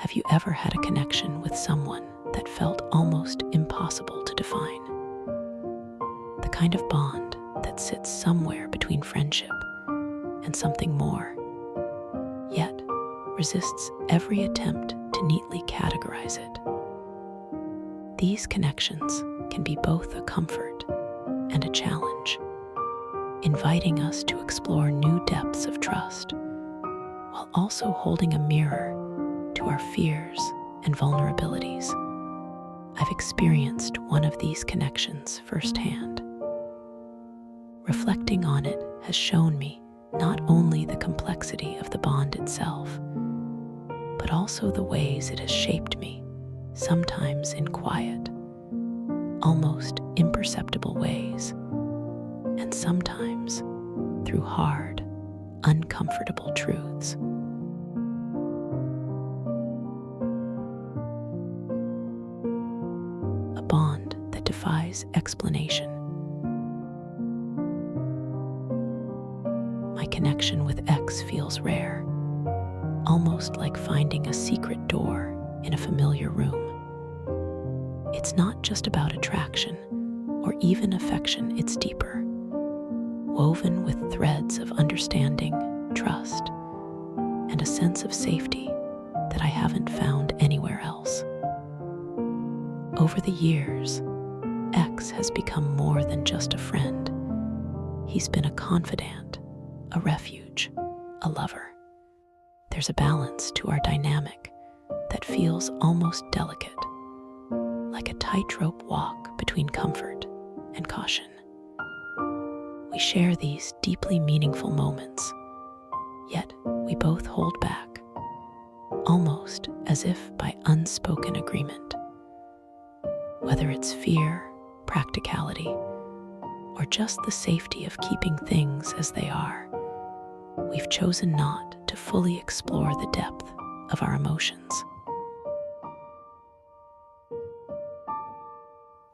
Have you ever had a connection with someone that felt almost impossible to define? The kind of bond that sits somewhere between friendship and something more, yet resists every attempt to neatly categorize it. These connections can be both a comfort and a challenge, inviting us to explore new depths of trust, while also holding a mirror to our fears and vulnerabilities. I've experienced one of these connections firsthand. Reflecting on it has shown me not only the complexity of the bond itself, but also the ways it has shaped me, sometimes in quiet, almost imperceptible ways, and sometimes through hard, uncomfortable truths. A bond that defies explanation. My connection with X feels rare, almost like finding a secret door in a familiar room. It's not just about attraction or even affection, it's deeper, woven with threads of understanding, trust, and a sense of safety that I haven't found anywhere else. Over the years, X has become more than just a friend. He's been a confidant, a refuge, a lover. There's a balance to our dynamic that feels almost delicate, like a tightrope walk between comfort and caution. We share these deeply meaningful moments, yet we both hold back, almost as if by unspoken agreement. Whether it's fear, practicality, or just the safety of keeping things as they are, we've chosen not to fully explore the depth of our emotions.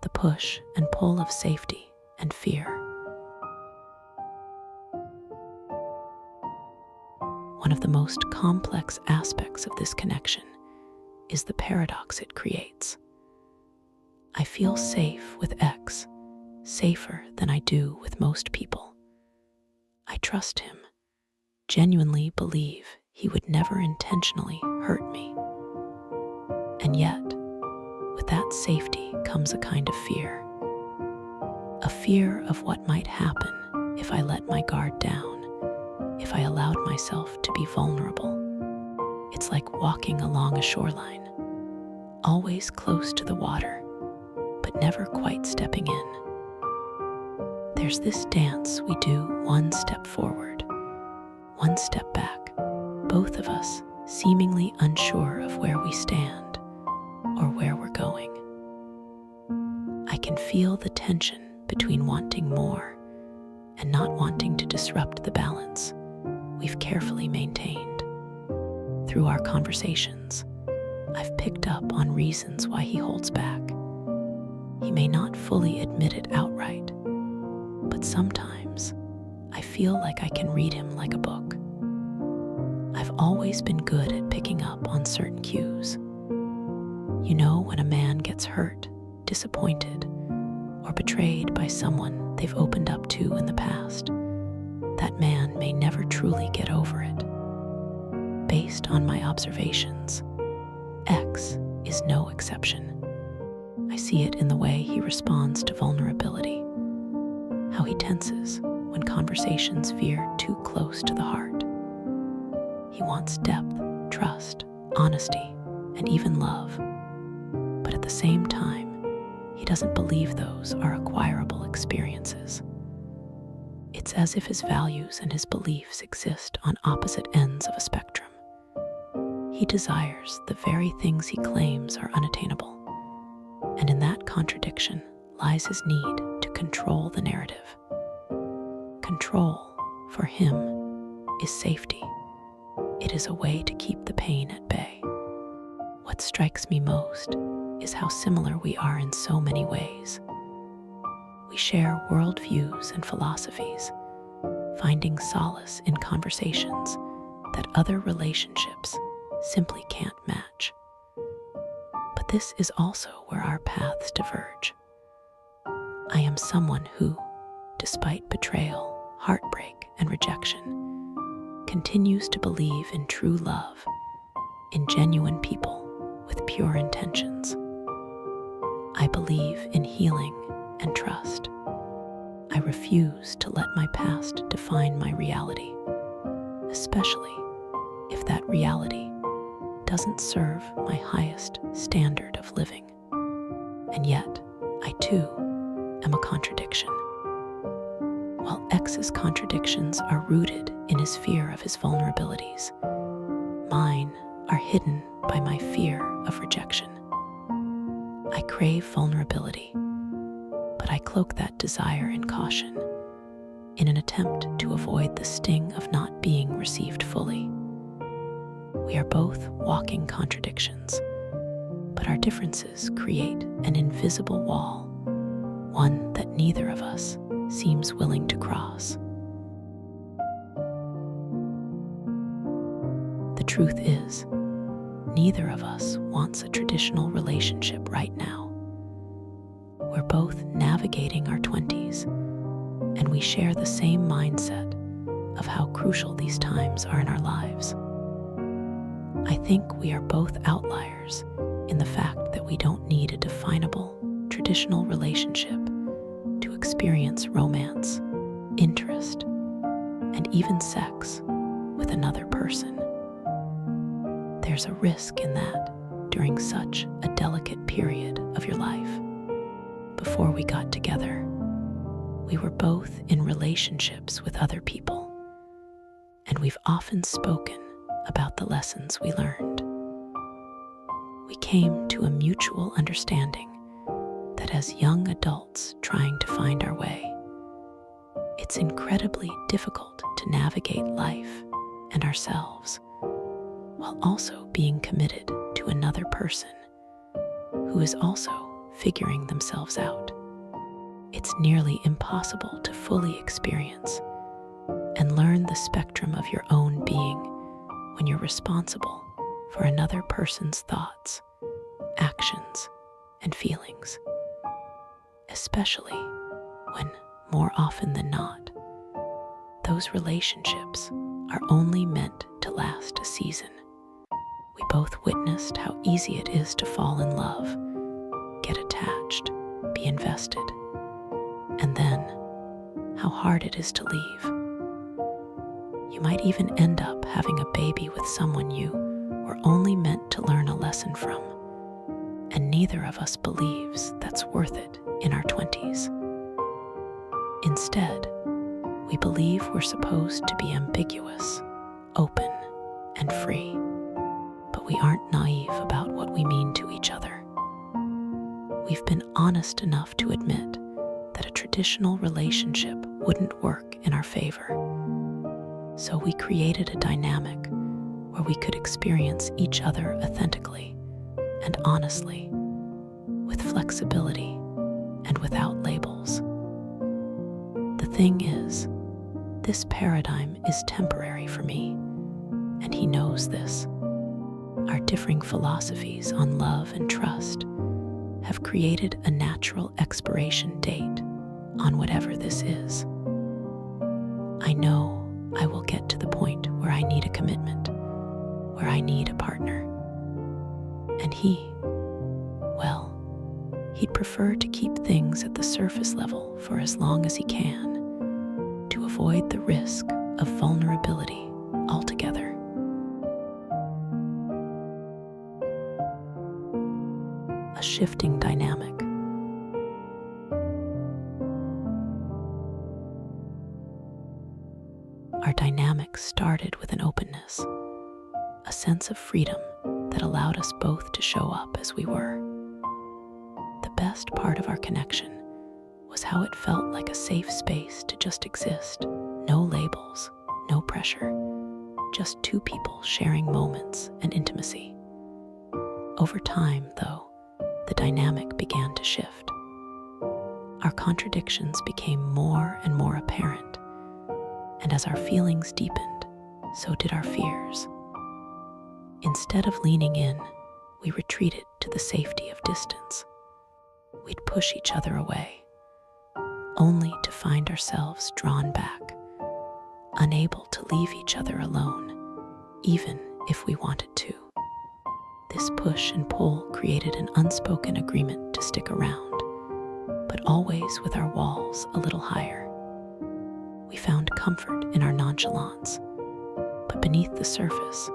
The push and pull of safety and fear. One of the most complex aspects of this connection is the paradox it creates. I feel safe with X, safer than I do with most people. I trust him, genuinely believe he would never intentionally hurt me. And yet, with that safety comes a kind of fear. A fear of what might happen if I let my guard down, if I allowed myself to be vulnerable. It's like walking along a shoreline, always close to the water, but never quite stepping in. There's this dance we do, one step forward, one step back, both of us seemingly unsure of where we stand or where we're going. I can feel the tension between wanting more and not wanting to disrupt the balance we've carefully maintained. Through our conversations, I've picked up on reasons why he holds back. He may not fully admit it outright, but sometimes I feel like I can read him like a book. I've always been good at picking up on certain cues. You know when a man gets hurt, disappointed, or betrayed by someone they've opened up to in the past. That man may never truly get over it. Based on my observations, X is no exception. I see it in the way he responds to vulnerability, how he tenses when conversations veer too close to the heart. He wants depth, trust, honesty, and even love. But at the same time, he doesn't believe those are acquirable experiences. It's as if his values and his beliefs exist on opposite ends of a spectrum. He desires the very things he claims are unattainable. And in that contradiction lies his need to control the narrative. Control, for him, is safety. It is a way to keep the pain at bay. What strikes me most is how similar we are in so many ways. We share worldviews and philosophies, finding solace in conversations that other relationships simply can't match. this is also where our paths diverge. I am someone who, despite betrayal, heartbreak, and rejection, continues to believe in true love, in genuine people with pure intentions. I believe in healing and trust. I refuse to let my past define my reality, especially if that reality doesn't serve my highest standard of living. And yet, I too am a contradiction. While X's contradictions are rooted in his fear of his vulnerabilities, mine are hidden by my fear of rejection. I crave vulnerability, but I cloak that desire in caution, in an attempt to avoid the sting of not being received fully. We are both walking contradictions, but our differences create an invisible wall, one that neither of us seems willing to cross. The truth is, neither of us wants a traditional relationship right now. We're both navigating our 20s, and we share the same mindset of how crucial these times are in our lives. I think we are both outliers in the fact that we don't need a definable, traditional relationship to experience romance, interest, and even sex with another person. There's a risk in that during such a delicate period of your life. Before we got together, we were both in relationships with other people, and we've often spoken about the lessons we learned. We came to a mutual understanding that as young adults trying to find our way, it's incredibly difficult to navigate life and ourselves while also being committed to another person who is also figuring themselves out. It's nearly impossible to fully experience and learn the spectrum of your own being when you're responsible for another person's thoughts, actions, and feelings, especially when, more often than not, those relationships are only meant to last a season. We both witnessed how easy it is to fall in love, get attached, be invested, and then how hard it is to leave. You might even end up having a baby with someone you were only meant to learn a lesson from, and neither of us believes that's worth it in our 20s. Instead, we believe we're supposed to be ambiguous, open, and free, but we aren't naive about what we mean to each other. We've been honest enough to admit that a traditional relationship wouldn't work in our favor. So we created a dynamic where we could experience each other authentically and honestly, with flexibility and without labels. The thing is, this paradigm is temporary for me, and he knows this. Our differing philosophies on love and trust have created a natural expiration date on whatever this is. I know I will get to the point where I need a commitment, where I need a partner. And he'd prefer to keep things at the surface level for as long as he can, to avoid the risk of vulnerability altogether. A shifting dynamic. Our dynamic started with an openness, a sense of freedom that allowed us both to show up as we were. The best part of our connection was how it felt like a safe space to just exist. No labels, no pressure, just two people sharing moments and intimacy. Over time, though, the dynamic began to shift. Our contradictions became more and more apparent, and as our feelings deepened, so did our fears. Instead of leaning in, we retreated to the safety of distance. We'd push each other away, only to find ourselves drawn back, unable to leave each other alone, even if we wanted to. This push and pull created an unspoken agreement to stick around, but always with our walls a little higher. We found comfort in our nonchalance, but beneath the surface,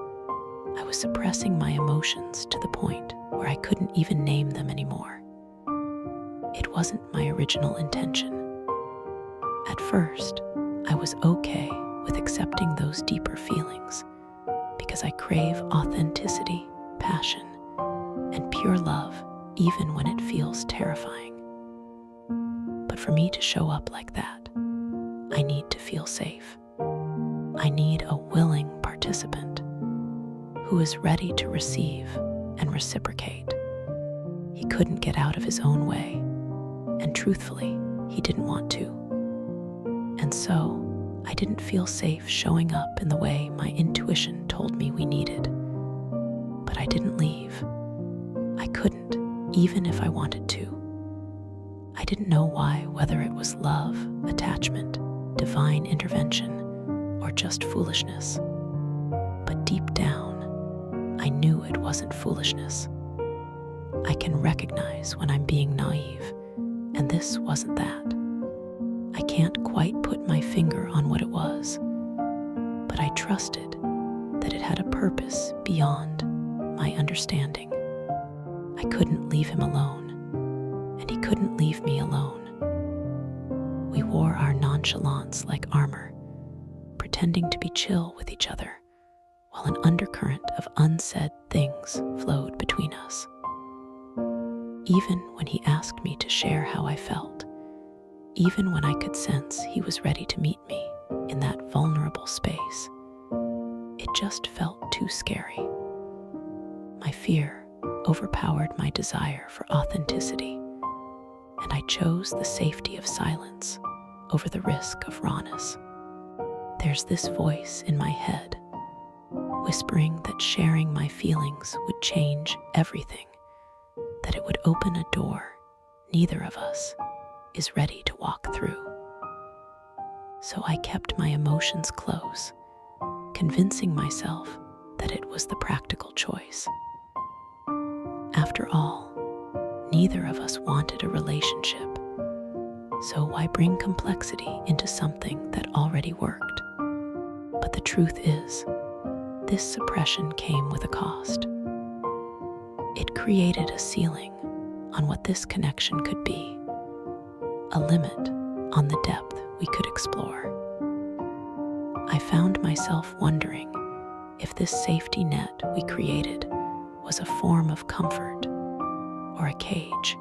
I was suppressing my emotions to the point where I couldn't even name them anymore. It wasn't my original intention. At first, I was okay with accepting those deeper feelings because I crave authenticity, passion, and pure love even when it feels terrifying. But for me to show up like that, I need to feel safe. I need a willing participant who is ready to receive and reciprocate. He couldn't get out of his own way, and truthfully, he didn't want to. And so, I didn't feel safe showing up in the way my intuition told me we needed. But I didn't leave. I couldn't, even if I wanted to. I didn't know why, whether it was love, attachment, divine intervention, or just foolishness. But deep down, I knew it wasn't foolishness. I can recognize when I'm being naive, and this wasn't that. I can't quite put my finger on what it was, but I trusted that it had a purpose beyond my understanding. I couldn't leave him alone, and he couldn't leave me alone. We wore our nonchalance like armor, pretending to be chill with each other, while an undercurrent of unsaid things flowed between us. Even when he asked me to share how I felt, even when I could sense he was ready to meet me in that vulnerable space, it just felt too scary. My fear overpowered my desire for authenticity, and I chose the safety of silence over the risk of rawness. There's this voice in my head, whispering that sharing my feelings would change everything, that it would open a door neither of us is ready to walk through. So I kept my emotions close, convincing myself that it was the practical choice. After all, neither of us wanted a relationship, so why bring complexity into something that already worked? But the truth is, this suppression came with a cost. It created a ceiling on what this connection could be, a limit on the depth we could explore. I found myself wondering if this safety net we created was a form of comfort or a cage,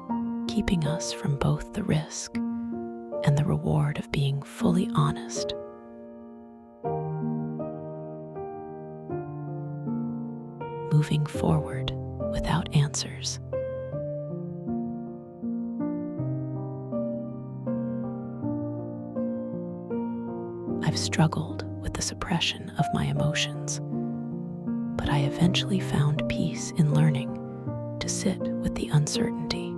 keeping us from both the risk and the reward of being fully honest. Moving forward without answers. I've struggled with the suppression of my emotions, but I eventually found peace in learning to sit with the uncertainty,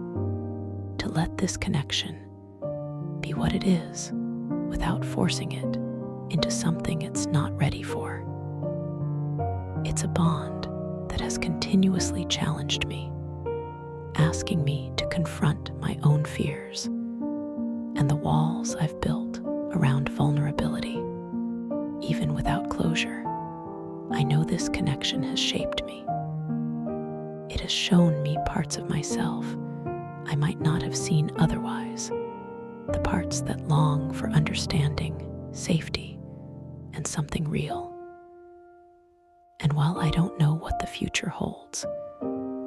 to let this connection be what it is without forcing it into something it's not ready for. It's a bond that has continuously challenged me, asking me to confront my own fears and the walls I've built around vulnerability. Even without closure, I know this connection has shaped me. It has shown me parts of myself I might not have seen otherwise, the parts that long for understanding, safety, and something real. And while I don't know what the future holds,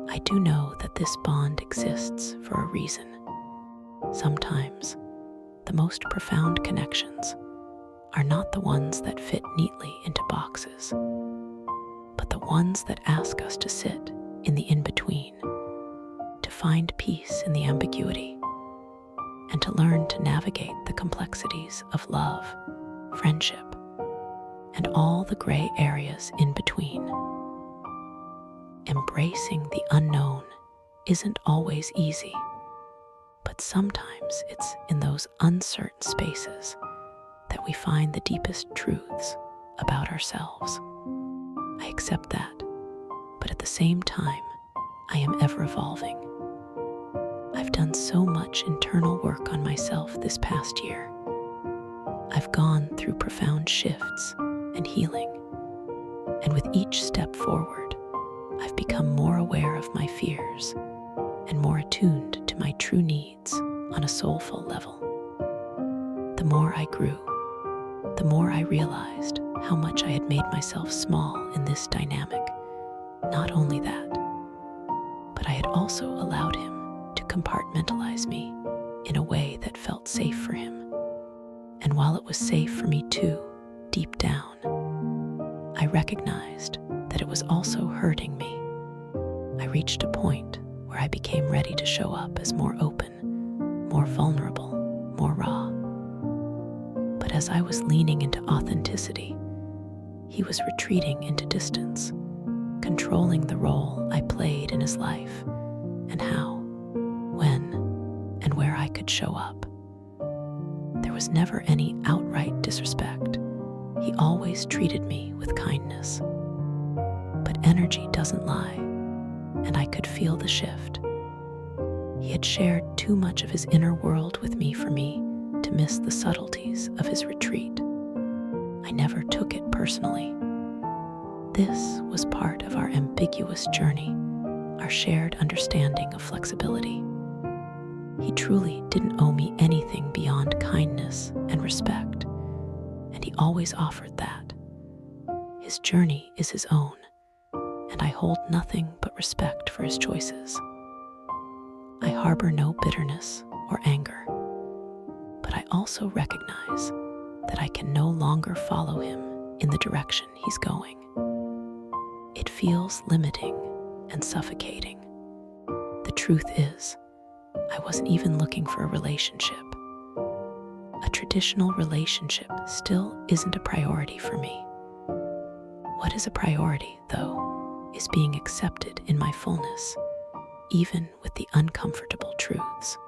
I do know that this bond exists for a reason. Sometimes, the most profound connections are not the ones that fit neatly into boxes, but the ones that ask us to sit in the in-between, to find peace in the ambiguity, and to learn to navigate the complexities of love, friendship, and all the gray areas in between. Embracing the unknown isn't always easy, but sometimes it's in those uncertain spaces that we find the deepest truths about ourselves. I accept that, but at the same time, I am ever evolving. I've done so much internal work on myself this past year. I've gone through profound shifts and healing, and with each step forward, I've become more aware of my fears and more attuned to my true needs on a soulful level. The more I grew, the more I realized how much I had made myself small in this dynamic. Not only that, but I had also allowed him to compartmentalize me in a way that felt safe for him. And while it was safe for me too, deep down, I recognized that it was also hurting me. I reached a point where I became ready to show up as more open, more vulnerable, more raw. But as I was leaning into authenticity, he was retreating into distance, controlling the role I played in his life and how, when, and where I could show up. There was never any outright disrespect. He always treated me with kindness. But energy doesn't lie, and I could feel the shift. He had shared too much of his inner world with me for me to miss the subtleties of his retreat. I never took it personally. This was part of our ambiguous journey, our shared understanding of flexibility. He truly didn't owe me anything beyond kindness and respect, and he always offered that. His journey is his own, and I hold nothing but respect for his choices. I harbor no bitterness or anger, but I also recognize that I can no longer follow him in the direction he's going. It feels limiting and suffocating. The truth is, I wasn't even looking for a relationship. A traditional relationship still isn't a priority for me. What is a priority, though, is being accepted in my fullness, even with the uncomfortable truths.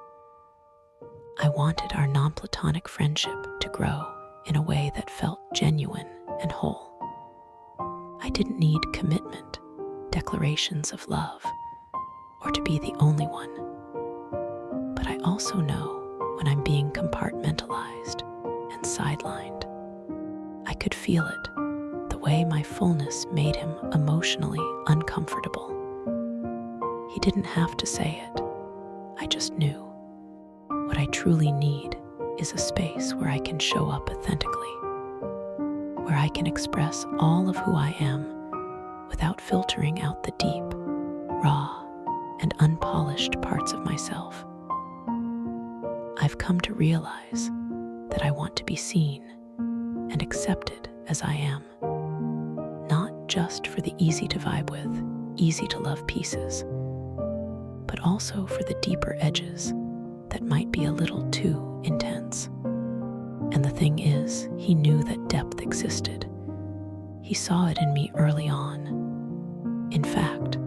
I wanted our non-platonic friendship to grow in a way that felt genuine and whole. I didn't need commitment, declarations of love, or to be the only one. But I also know when I'm being compartmentalized and sidelined. I could feel it, the way my fullness made him emotionally uncomfortable. He didn't have to say it. I just knew. What I truly need is a space where I can show up authentically, where I can express all of who I am without filtering out the deep, raw, and unpolished parts of myself. I've come to realize that I want to be seen and accepted as I am, not just for the easy to vibe with, easy to love pieces, but also for the deeper edges that might be a little too intense. And the thing is, he knew that depth existed. He saw it in me early on. In fact,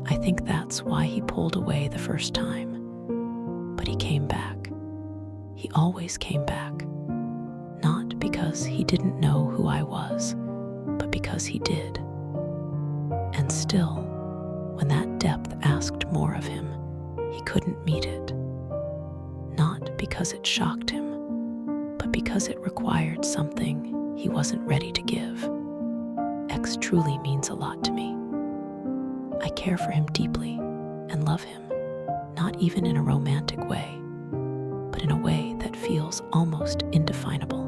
I think that's why he pulled away the first time. But he came back. He always came back. Not because he didn't know who I was, but because he did. And still, when that depth asked more of him, he couldn't meet it. Not because it shocked him, but because it required something he wasn't ready to give. X truly means a lot to me. I care for him deeply and love him, not even in a romantic way, but in a way that feels almost indefinable.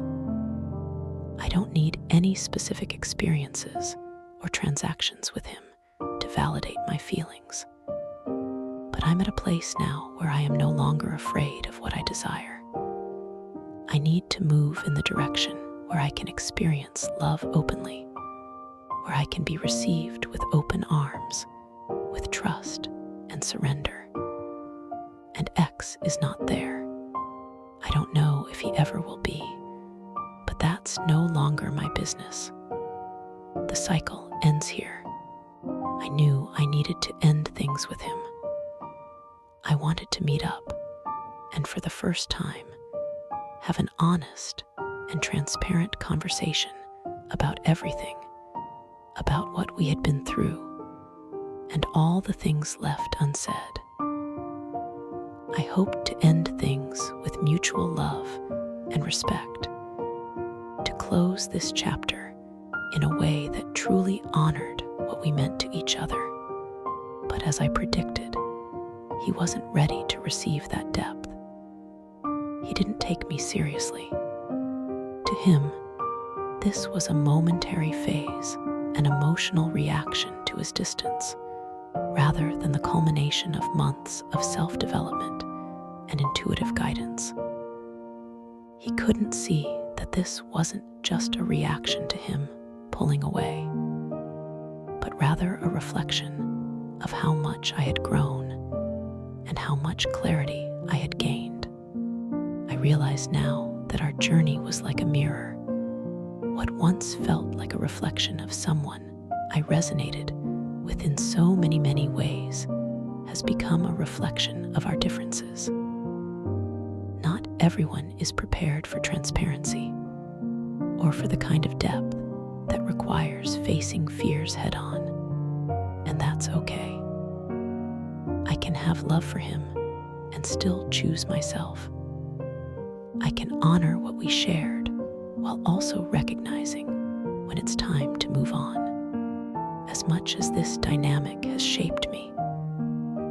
I don't need any specific experiences or transactions with him to validate my feelings. But I'm at a place now where I am no longer afraid of what I desire. I need to move in the direction where I can experience love openly, where I can be received with open arms, with trust and surrender. And X is not there. I don't know if he ever will be, but that's no longer my business. The cycle ends here. I knew I needed to end things with him. I wanted to meet up and, for the first time, have an honest and transparent conversation about everything, about what we had been through, and all the things left unsaid. I hoped to end things with mutual love and respect, to close this chapter in a way that truly honored what we meant to each other. But as I predicted, he wasn't ready to receive that depth. He didn't take me seriously. To him, this was a momentary phase, an emotional reaction to his distance, rather than the culmination of months of self-development and intuitive guidance. He couldn't see that this wasn't just a reaction to him pulling away, but rather a reflection of how much I had grown and how much clarity I had gained. I realize now that our journey was like a mirror. What once felt like a reflection of someone I resonated with in so many ways has become a reflection of our differences. Not everyone is prepared for transparency or for the kind of depth that requires facing fears head on, and that's okay. I can have love for him and still choose myself. I can honor what we shared while also recognizing when it's time to move on. As much as this dynamic has shaped me,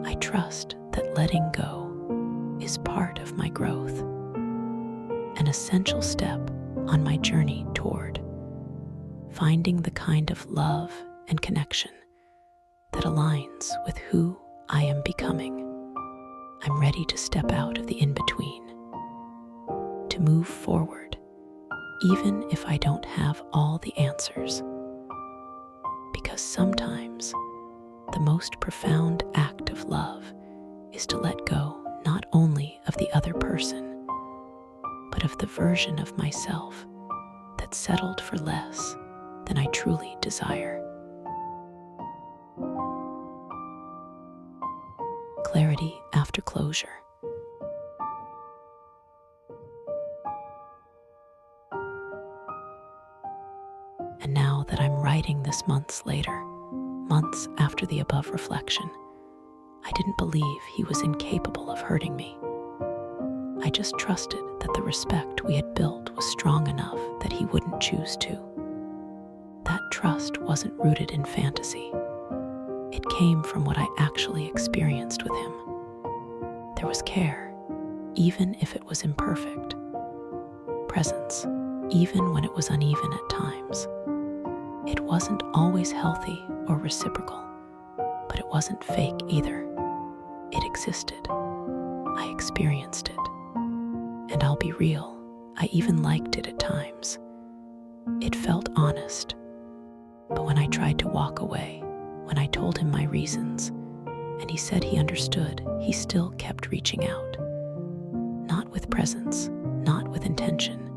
I trust that letting go is part of my growth, an essential step on my journey toward finding the kind of love and connection that aligns with who I am becoming. I'm ready to step out of the in-between, to move forward, even if I don't have all the answers. Because sometimes the most profound act of love is to let go not only of the other person, but of the version of myself that settled for less than I truly desire. Clarity after closure. And now that I'm writing this months later, months after the above reflection, I didn't believe he was incapable of hurting me. I just trusted that the respect we had built was strong enough that he wouldn't choose to. That trust wasn't rooted in fantasy. It came from what I actually experienced with him. There was care, even if it was imperfect. Presence, even when it was uneven at times. It wasn't always healthy or reciprocal, but it wasn't fake either. It existed. I experienced it. And I'll be real, I even liked it at times. It felt honest. But when I tried to walk away, when I told him my reasons, and he said he understood, he still kept reaching out. Not with presence, not with intention,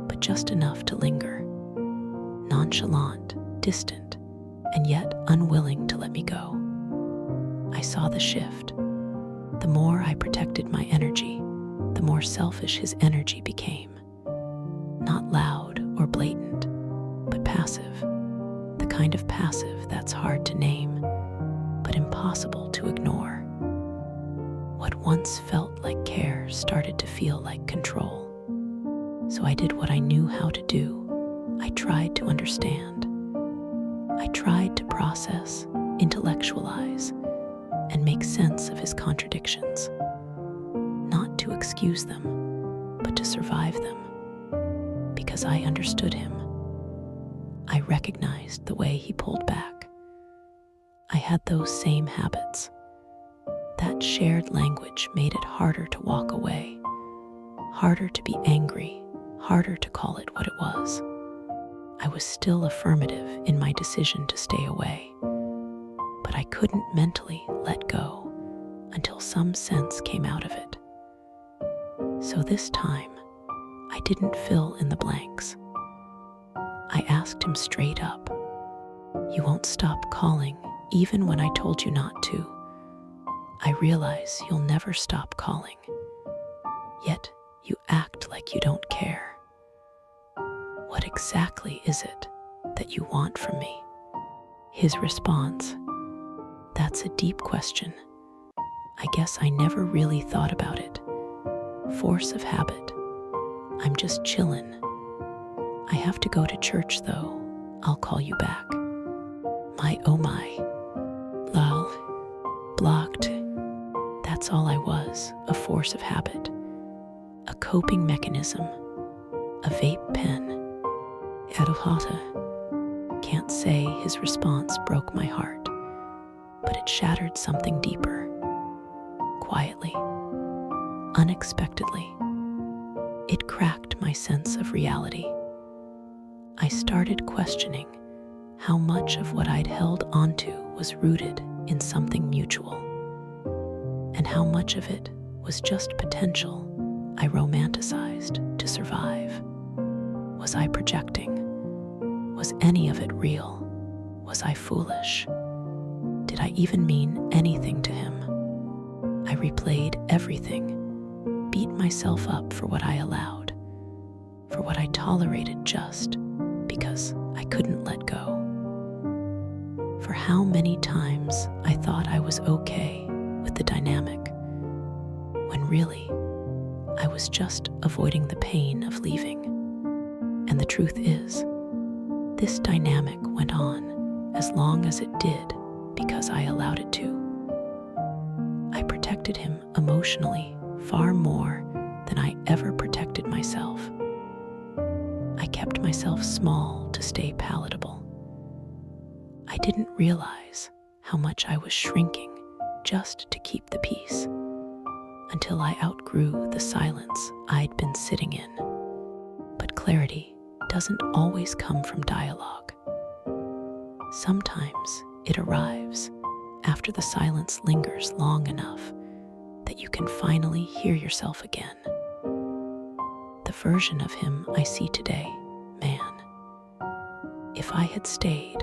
but just enough to linger. Nonchalant, distant, and yet unwilling to let me go. I saw the shift. The more I protected my energy, the more selfish his energy became. Not loud or blatant, but passive. The kind of passive that's hard to name, but impossible to ignore. What once felt like care started to feel like control. So I did what I knew how to do. I tried to understand. I tried to process, intellectualize, and make sense of his contradictions. Not to excuse them, but to survive them. Because I understood him. I recognized the way he pulled back. I had those same habits. That shared language made it harder to walk away, harder to be angry, harder to call it what it was. I was still affirmative in my decision to stay away, but I couldn't mentally let go until some sense came out of it. So this time, I didn't fill in the blanks. I asked him straight up, "You won't stop calling even when I told you not to. I realize you'll never stop calling, yet you act like you don't care. What exactly is it that you want from me? His response, that's a deep question. I guess I never really thought about it. Force of habit. I'm just chillin'. I have to go to church though. I'll call you back. My oh my. Lol. Blocked. That's all I was, a force of habit. A coping mechanism. A vape pen. Adohata. Can't say his response broke my heart, but it shattered something deeper. Quietly. Unexpectedly. It cracked my sense of reality. I started questioning how much of what I'd held onto was rooted in something mutual, and how much of it was just potential I romanticized to survive. Was I projecting? Was any of it real? Was I foolish? Did I even mean anything to him? I replayed everything, beat myself up for what I allowed, for what I tolerated just because I couldn't let go. For how many times I thought I was okay with the dynamic, when really I was just avoiding the pain of leaving. And the truth is, this dynamic went on as long as it did because I allowed it to. I protected him emotionally far more than I ever protected myself. I kept myself small to stay palatable. I didn't realize how much I was shrinking just to keep the peace, until I outgrew the silence I'd been sitting in. But clarity doesn't always come from dialogue. Sometimes it arrives after the silence lingers long enough that you can finally hear yourself again. The version of him I see today, man. If I had stayed,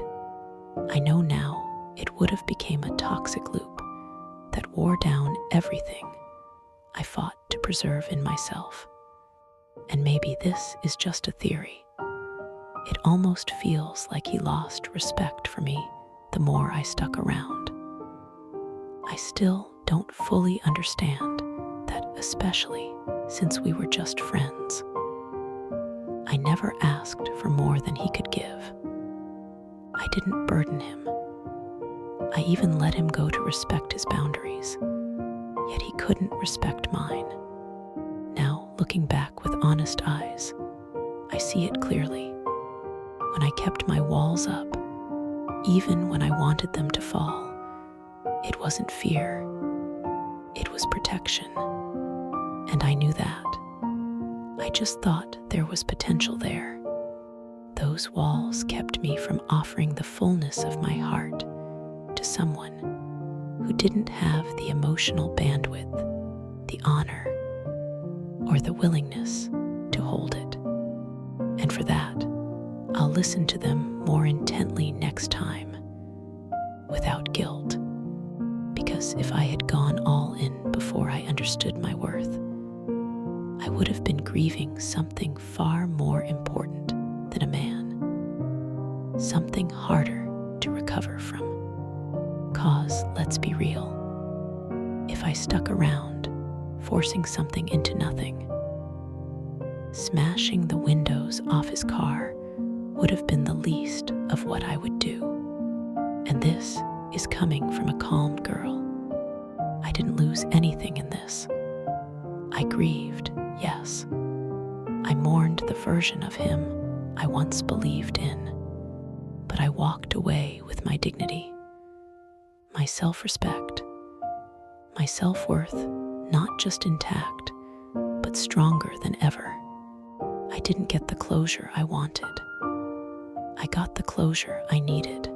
I know now it would have become a toxic loop that wore down everything I fought to preserve in myself. And maybe this is just a theory. It almost feels like he lost respect for me the more I stuck around. I still don't fully understand that, especially since we were just friends. I never asked for more than he could give. I didn't burden him. I even let him go to respect his boundaries, yet he couldn't respect mine. Now, looking back with honest eyes, I see it clearly. When I kept my walls up, even when I wanted them to fall, it wasn't fear, it was protection. And I knew that. I just thought there was potential there. Those walls kept me from offering the fullness of my heart to someone who didn't have the emotional bandwidth, the honor, or the willingness to hold it. And for that, I'll listen to them more intently next time, without guilt. Because if I had gone all in before I understood my worth, I would have been grieving something far more important than a man, something harder to recover from. 'Cause, let's be real, if I stuck around, forcing something into nothing, smashing the windows off his car would have been the least of what I would do. And this is coming from a calm girl. I didn't lose anything in this. I grieved, yes. I mourned the version of him I once believed in, but I walked away with my dignity, my self-respect, my self-worth not just intact, but stronger than ever. I didn't get the closure I wanted. I got the closure I needed.